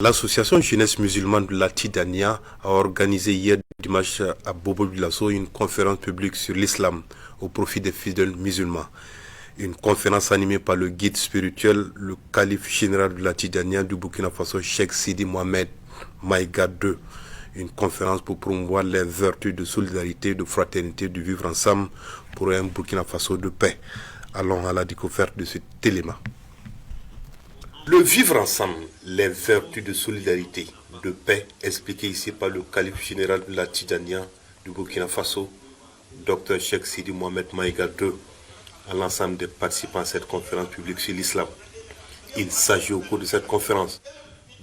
L'association jeunesse musulmane de la Tidjaniya a organisé hier dimanche à Bobo-Dioulasso une conférence publique sur l'islam au profit des fidèles musulmans. Une conférence animée par le guide spirituel, le calife général de la Tidjaniya du Burkina Faso, Cheikh Sidi Mohamed Maïga II. Une conférence pour promouvoir les vertus de solidarité, de fraternité, de vivre ensemble pour un Burkina Faso de paix. Allons à la découverte de cet élément. Le vivre ensemble, les vertus de solidarité, de paix, expliquées ici par le calife général de la Tidjaniya du Burkina Faso, Dr Cheikh Sidi Mohamed Maïga II, à l'ensemble des participants à cette conférence publique sur l'islam. Il s'agit au cours de cette conférence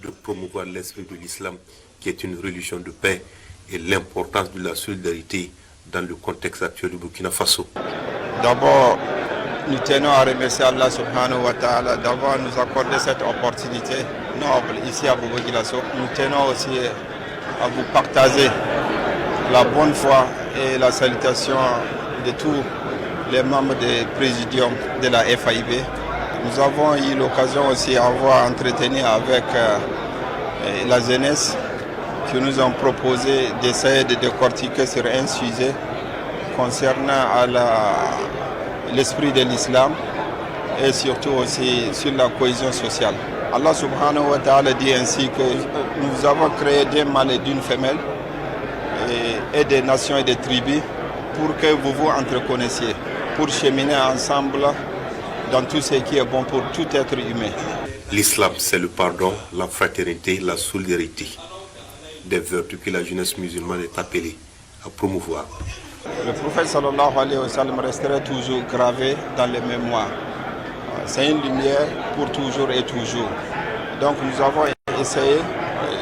de promouvoir l'esprit de l'islam, qui est une religion de paix, et l'importance de la solidarité dans le contexte actuel du Burkina Faso. D'abord, nous tenons à remercier Allah subhanahu wa ta'ala d'avoir nous accordé cette opportunité noble ici à Bobo-Dioulasso. Nous tenons aussi à vous partager la bonne foi et la salutation de tous les membres du présidium de la FAIB. Nous avons eu l'occasion aussi d'avoir entretenu avec la jeunesse qui nous ont proposé d'essayer de décortiquer sur un sujet concernant l'esprit de l'islam et surtout aussi sur la cohésion sociale. Allah subhanahu wa ta'ala dit ainsi que nous avons créé des mâles et d'une femelle et des nations et des tribus pour que vous vous entreconnaissiez, pour cheminer ensemble dans tout ce qui est bon pour tout être humain. L'islam, c'est le pardon, la fraternité, la solidarité, des vertus que la jeunesse musulmane est appelée à promouvoir. Le prophète sallallahu alayhi wa sallam resterait toujours gravé dans les mémoires. C'est une lumière pour toujours et toujours. Donc nous avons essayé,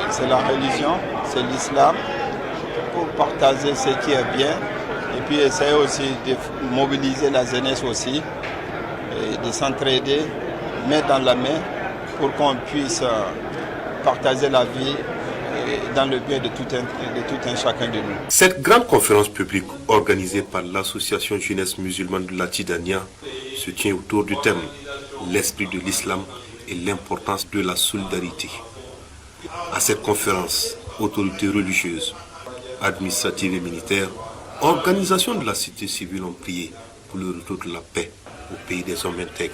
c'est la religion, c'est l'islam, pour partager ce qui est bien et puis essayer aussi de mobiliser la jeunesse aussi, et de s'entraider main dans la main pour qu'on puisse partager la vie dans le bien de tout un chacun de nous. Cette grande conférence publique organisée par l'association jeunesse musulmane de la Tidjaniya se tient autour du thème l'esprit de l'islam et l'importance de la solidarité. À cette conférence, autorités religieuses, administratives et militaires, organisations de la société civile ont prié pour le retour de la paix au pays des hommes intègres.